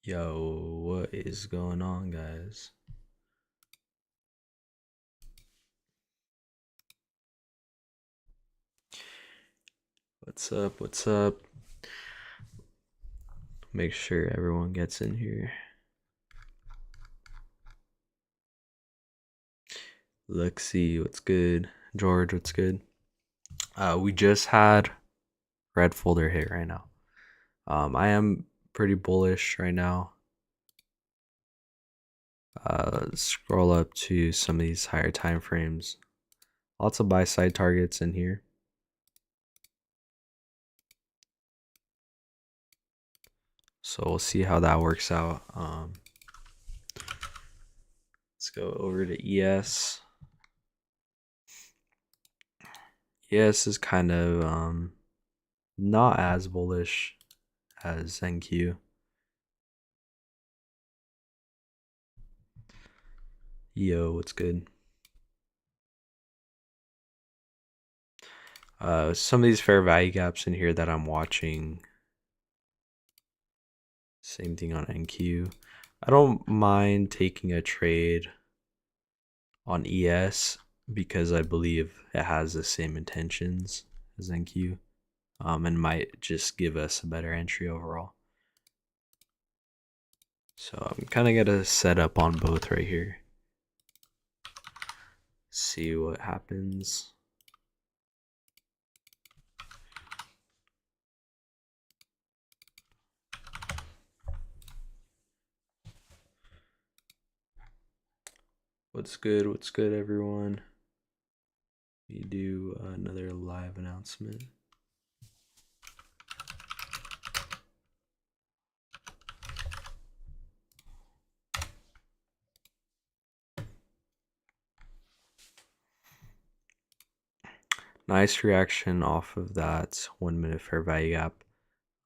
Yo, what is going on, guys? What's up? What's up? Make sure everyone gets in here. Lexi, what's good? George, what's good? We just had red folder hit right now. I am pretty bullish right now. Scroll up to some of these higher time frames. Lots of buy side targets in here. So we'll see how that works out. Let's go over to ES. ES is kind of not as bullish as NQ. Yo, what's good? Some of these fair value gaps in here that I'm watching. Same thing on NQ. I don't mind taking a trade on ES because I believe it has the same intentions as NQ, and might just give us a better entry overall. So I'm kind of gonna set up on both right here. See what happens. What's good? What's good, everyone? We do another live announcement. Nice reaction off of that 1 minute fair value gap.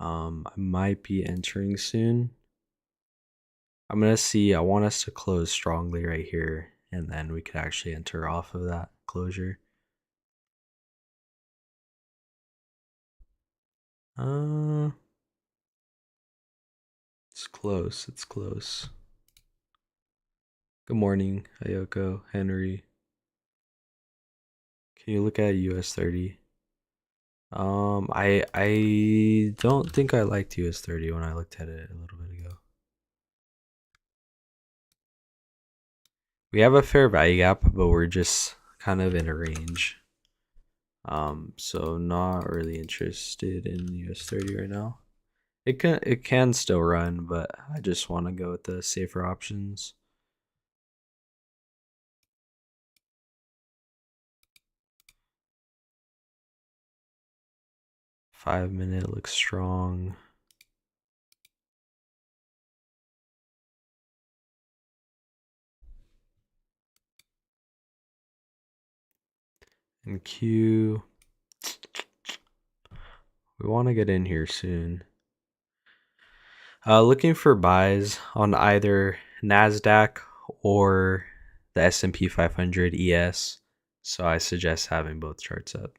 I might be entering soon. I'm gonna see. I want us to close strongly right here, and then we could actually enter off of that closure. It's close. It's close. Good morning, Ayoko, Henry. Can you look at US 30? I don't think I liked US 30 when I looked at it a little bit ago. We have a fair value gap, but we're just kind of in a range. So not really interested in US 30 right now. It can still run, but I just want to go with the safer options. $5 minute looks strong. And Q, we want to get in here soon. Looking for buys on either NASDAQ or the S&P 500 ES. So I suggest having both charts up.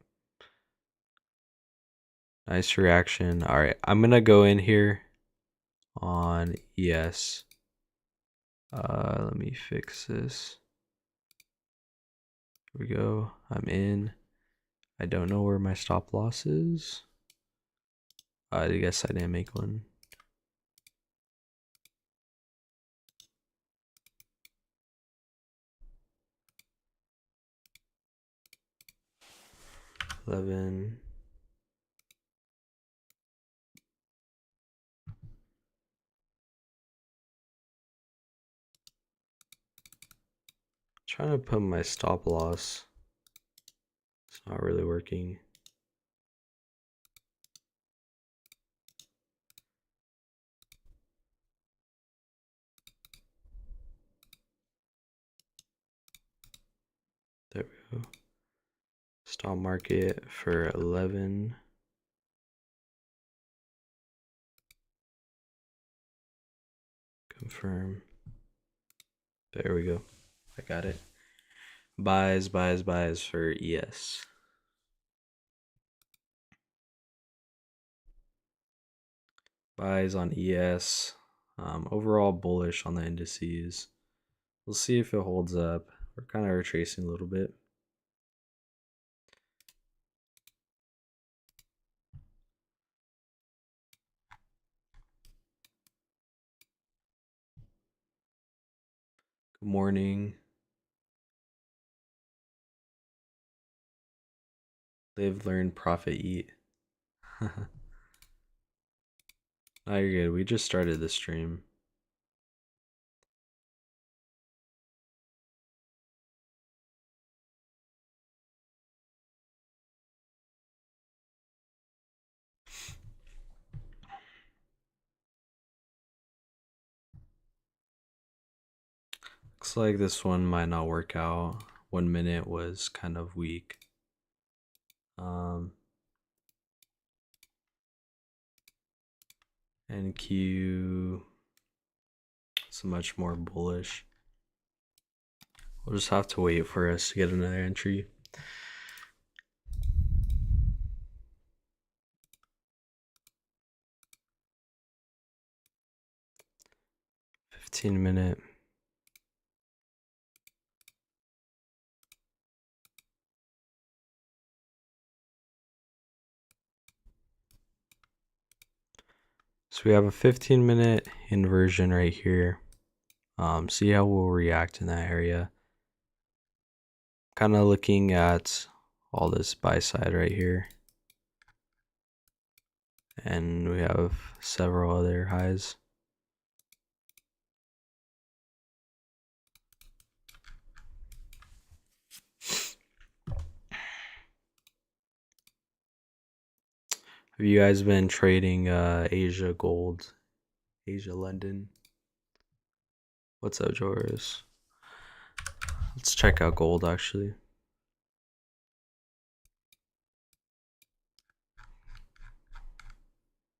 Nice reaction. All right, I'm gonna go in here on ES. Let me fix this. Here we go. I'm in. I don't know where my stop loss is. I guess I didn't make one. $11. Trying to put my stop loss. It's not really working. There we go. Stop market for 11. Confirm. There we go. I got it. Buys for ES. Buys on ES. Overall bullish on the indices. We'll see if it holds up. We're kind of retracing a little bit. Good morning. Live, learn, profit, eat. No, you're good. We just started the stream. Looks like this one might not work out. 1 minute was kind of weak. NQ is much more bullish. We'll just have to wait for us to get another entry. $15-minute. So we have a 15-minute inversion right here. See how we'll react in that area. Kind of looking at all this buy side right here. And we have several other highs. Have you guys been trading Asia gold? Asia London? What's up, Joris? Let's check out gold actually.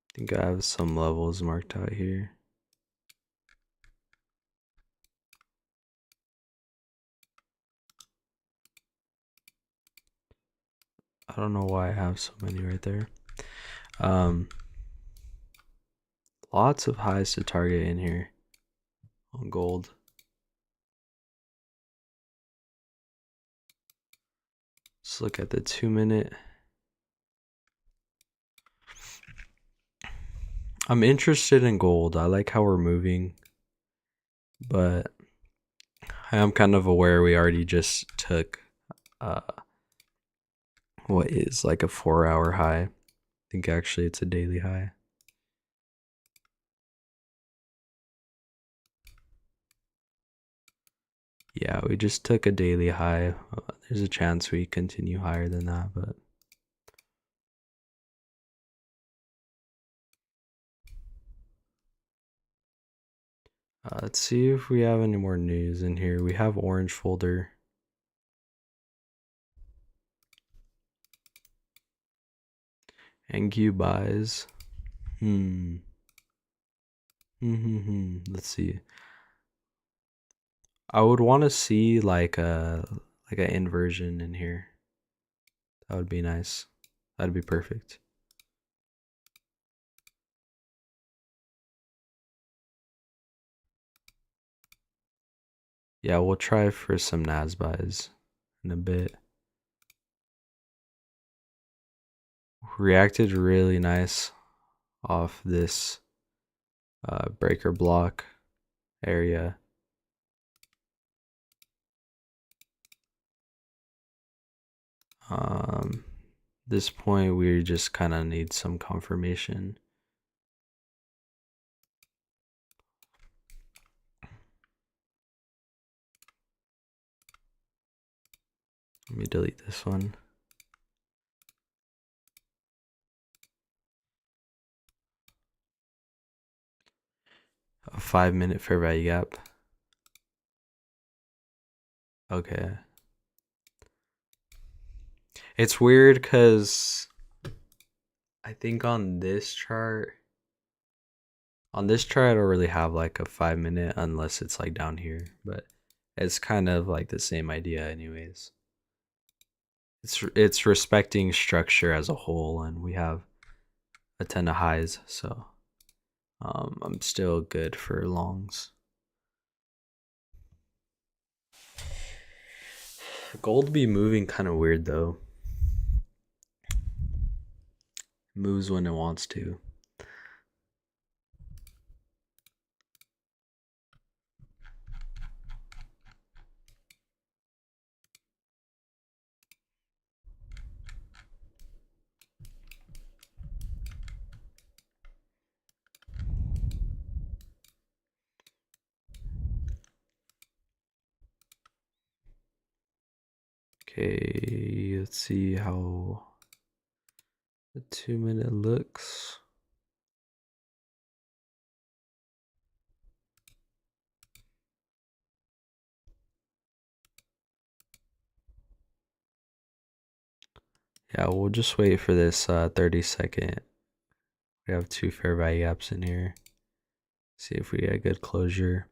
I think I have some levels marked out here. I don't know why I have so many right there. Lots of highs to target in here on gold. Let's look at the 2-minute. I'm interested in gold. I like how we're moving, but I am kind of aware we already just took what is like a 4-hour high. I think actually it's a daily high. Yeah, we just took a daily high. There's a chance we continue higher than that, but let's see if we have any more news in here. We have orange folder. NQ buys. Let's see. I would want to see like an inversion in here. That would be nice. That'd be perfect. Yeah, we'll try for some NAS buys in a bit. Reacted really nice off this breaker block area. This point we just kind of need some confirmation. Let me delete this one. A 5-minute fair value gap. Okay. It's weird because I think on this chart I don't really have like a 5-minute unless it's like down here, but it's kind of like the same idea anyways. It's respecting structure as a whole, and we have a ton of highs, so I'm still good for longs. Gold be moving kind of weird though. Moves when it wants to. Okay, let's see how the 2-minute looks. Yeah, we'll just wait for this 30-second. We have 2 fair value gaps in here. See if we get good closure.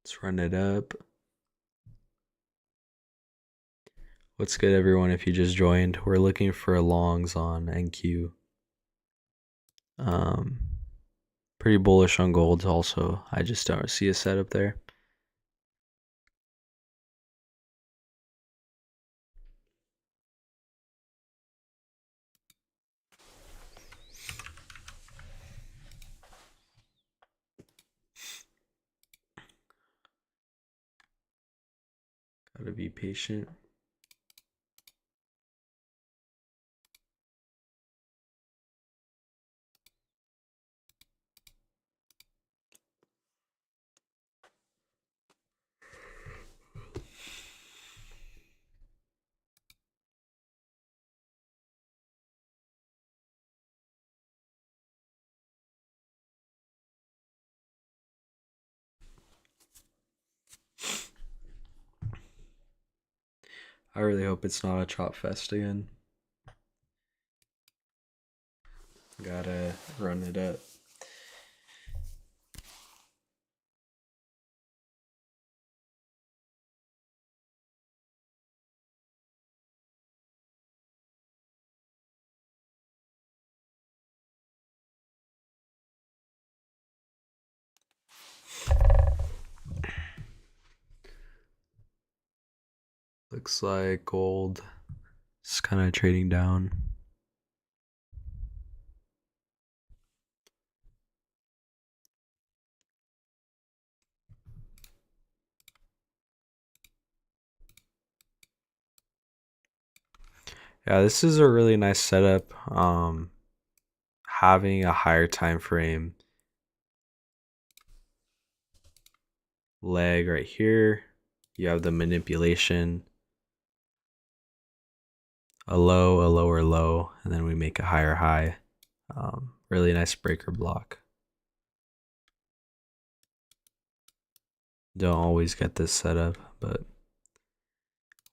Let's run it up. What's good, everyone? If you just joined, we're looking for longs on NQ. Pretty bullish on gold also. I just don't see a setup there. Gotta be patient. I really hope it's not a chop fest again. Gotta run it up. Looks like gold is kind of trading down. Yeah, this is a really nice setup. Having a higher time frame leg right here. You have the manipulation, a low, a lower low, and then we make a higher high. Really nice breaker block. Don't always get this setup, but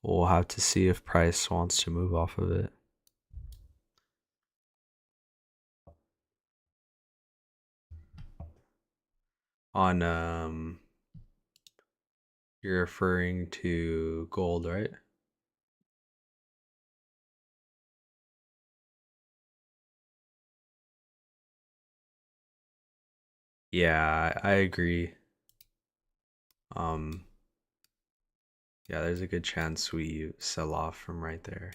we'll have to see if price wants to move off of it. On you're referring to gold, right? Yeah, I agree. Um yeah, there's a good chance we sell off from right there.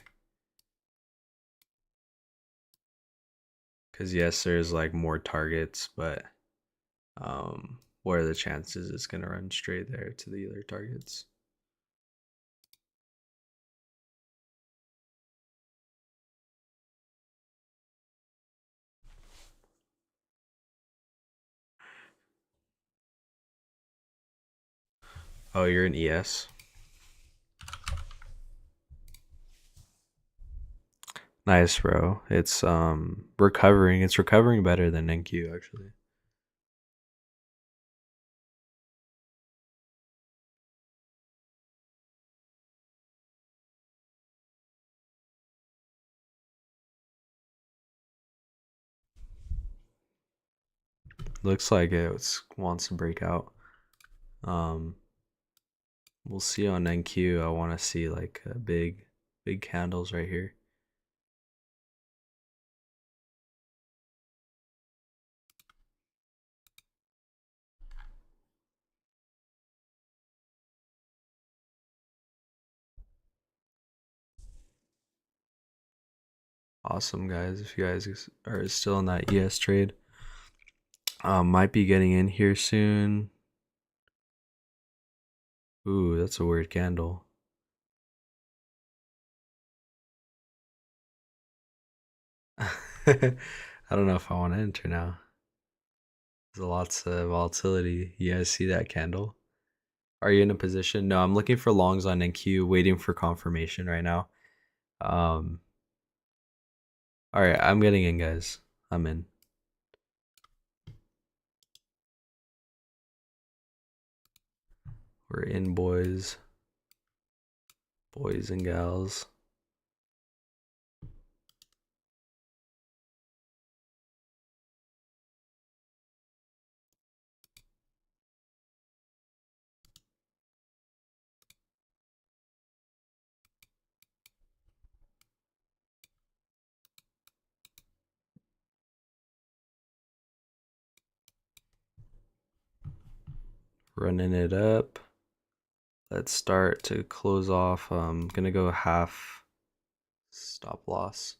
Cause yes, there's like more targets, but what are the chances it's gonna run straight there to the other targets? Oh, you're an ES? Nice, bro. It's recovering. It's recovering better than NQ actually. Looks like it wants to break out. Um, we'll see on NQ. I want to see like big candles right here. Awesome, guys. If you guys are still in that ES trade, might be getting in here soon. Ooh, that's a weird candle. I don't know if I want to enter now. There's lots of volatility. You guys see that candle? Are you in a position? No, I'm looking for longs on NQ, waiting for confirmation right now. Um, all right, I'm getting in, guys. I'm in. We're in, boys and gals. Running it up. Let's start to close off. I'm gonna go half stop loss.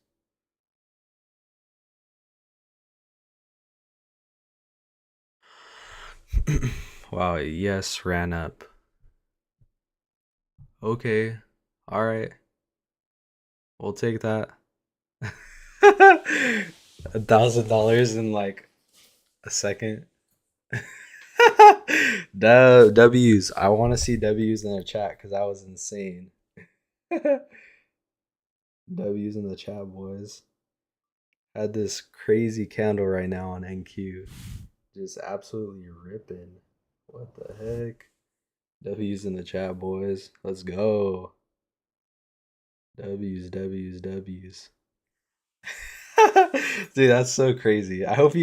Wow, yes, ran up. Okay, all right, we'll take that. $1,000 in like a second. W's. I want to see W's in the chat because that was insane. W's in the chat, boys. Had this crazy candle right now on NQ. Just absolutely ripping. What the heck? W's in the chat, boys. Let's go. W's, W's, W's. Dude, that's so crazy. I hope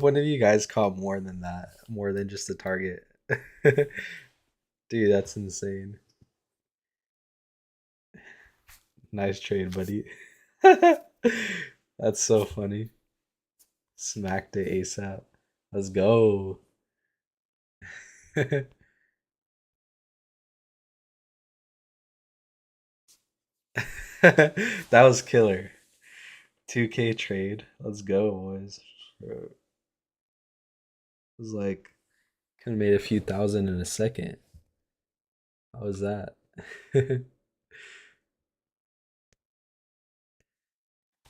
one of you guys caught more than that. More than just the target. Dude, that's insane. Nice trade, buddy. That's so funny. Smacked it ASAP. Let's go. That was killer. 2K trade. Let's go, boys. It was like could have made a few thousand in a second. How was that?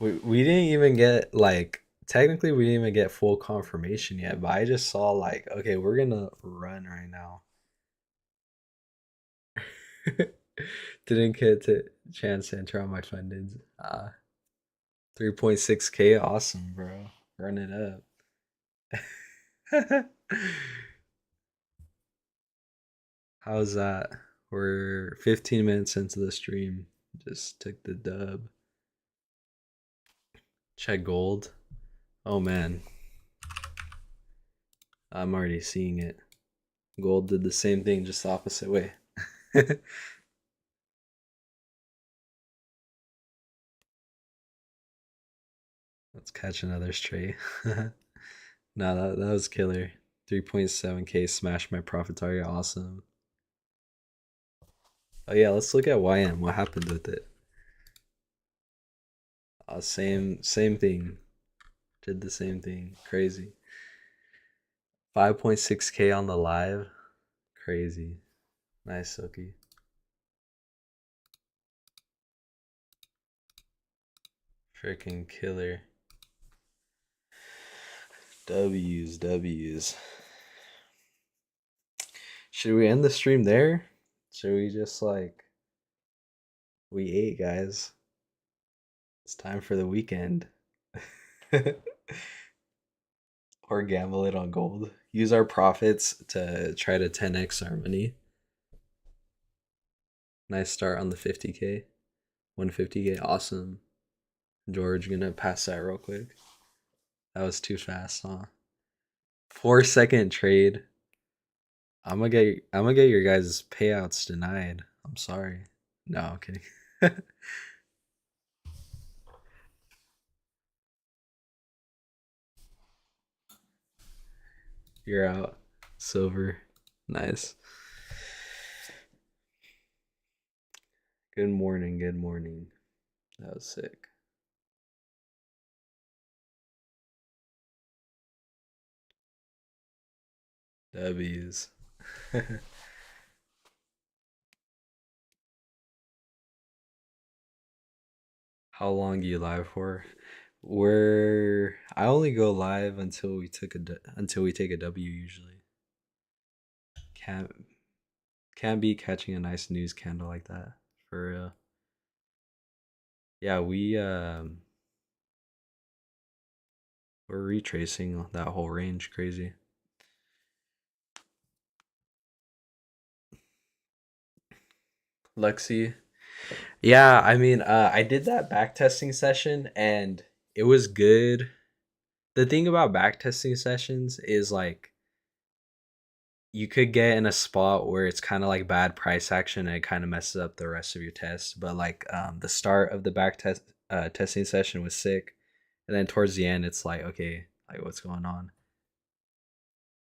We didn't even get like technically we didn't even get full confirmation yet, but I just saw like okay, we're gonna run right now. Didn't get to chance to enter on my funded. 3.6K, awesome, bro. Run it up. How's that? We're 15 minutes into the stream. Just took the dub. Check gold. Oh man. I'm already seeing it. Gold did the same thing, just the opposite way. Let's catch another stray. No, that was killer. 3.7K smash my profit target. Awesome. Oh yeah, let's look at YM. What happened with it? Same thing. Did the same thing. Crazy. 5.6K on the live. Crazy. Nice, Silky. Freaking killer. W's. Should we end the stream there? Should we just like we ate, guys? It's time for the weekend. Or gamble it on gold. Use our profits to try to 10x our money. Nice start on the 50K. 150K. Awesome. George, gonna pass that real quick. That was too fast, huh? 4-second trade. I'm gonna get your guys' payouts denied. I'm sorry. No, I'm kidding. You're out. Silver. Nice. Good morning. That was sick. W's. How long do you live for? I only go live until until we take a W usually. Can't can't be catching a nice news candle like that for real. Yeah, we're retracing that whole range crazy. Lexi. Yeah, I mean, I did that backtesting session and it was good. The thing about backtesting sessions is like you could get in a spot where it's kind of like bad price action and it kind of messes up the rest of your test. But like the start of the testing session was sick, and then towards the end, it's like okay, like what's going on?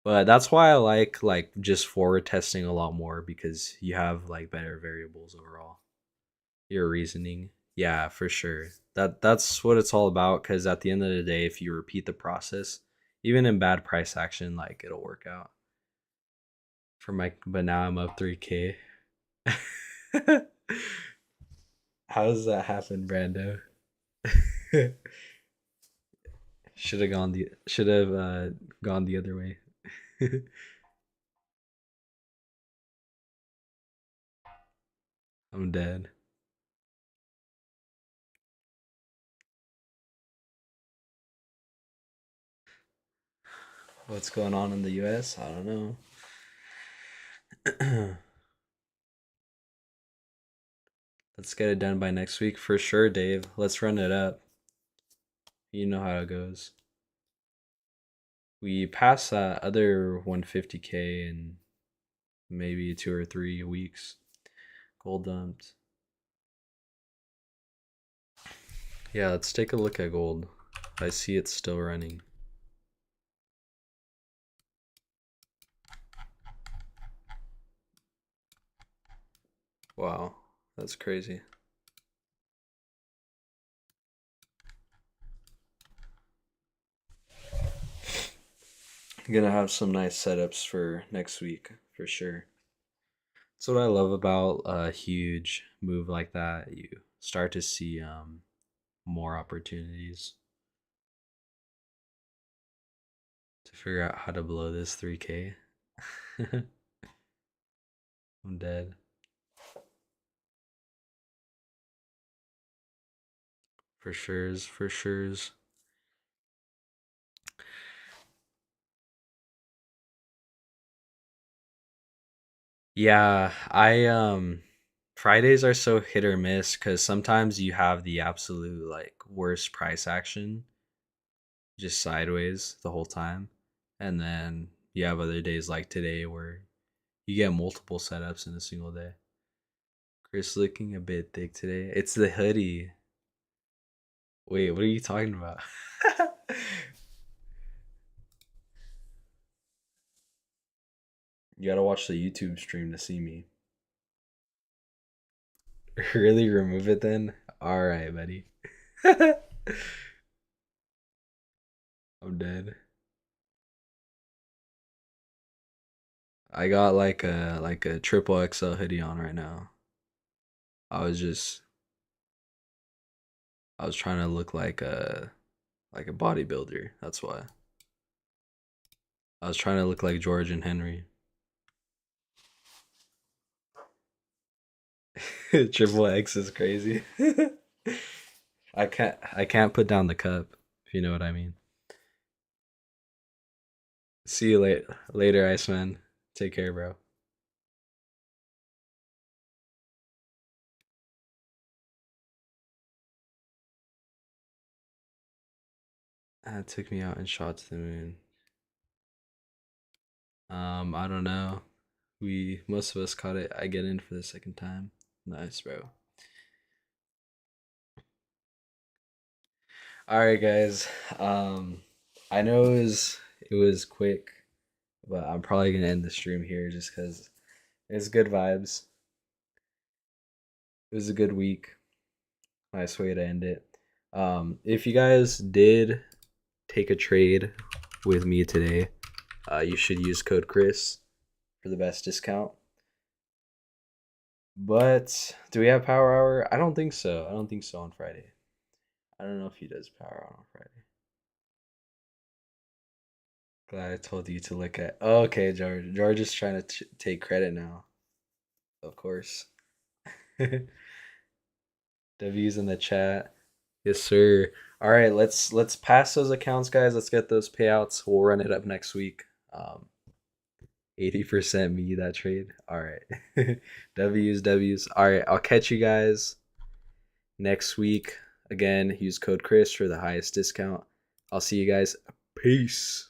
But that's why I like just forward testing a lot more because you have like better variables overall. Your reasoning, yeah, for sure. That's what it's all about. Because at the end of the day, if you repeat the process, even in bad price action, like it'll work out. For my, but now I'm up 3K. How does that happen, Brando? Should have gone the other way. I'm dead. What's going on in the US? I don't know. Let's get it done by next week for sure, Dave. Let's run it up. You know how it goes. We pass that other 150K in maybe 2 or 3 weeks. Gold dumped. Yeah, let's take a look at gold. I see it's still running. Wow, that's crazy. I'm gonna have some nice setups for next week for sure. That's what I love about a huge move like that. You start to see more opportunities to figure out how to blow this 3K. I'm dead. For sure's, for sure's. Yeah, I Fridays are so hit or miss because sometimes you have the absolute like worst price action just sideways the whole time. And then you have other days like today where you get multiple setups in a single day. Chris looking a bit thick today. It's the hoodie. Wait, what are you talking about? You gotta watch the YouTube stream to see me. Really remove it then? Alright, buddy. I'm dead. I got like a triple XL hoodie on right now. I was just I was trying to look like a bodybuilder. That's why. I was trying to look like George and Henry. Triple X is crazy. I can't put down the cup, if you know what I mean. See you later, Iceman. Take care, bro. Took me out and shot to the moon. I don't know. We most of us caught it. I get in for the second time. Nice, bro. All right, guys. I know it was quick, but I'm probably gonna end the stream here just because it's good vibes. It was a good week. Nice way to end it. If you guys did take a trade with me today, you should use code Chris for the best discount. But do we have Power Hour? I don't think so. I don't think so on Friday. I don't know if he does Power Hour on Friday. Glad I told you to look at. Oh, okay, George. George is trying to take credit now. Of course. W's in the chat. Yes, sir. All right, let's pass those accounts, guys. Let's get those payouts. We'll run it up next week. 80% me that trade. All right. W's. All right, I'll catch you guys next week. Again, use code Chris for the highest discount. I'll see you guys. Peace.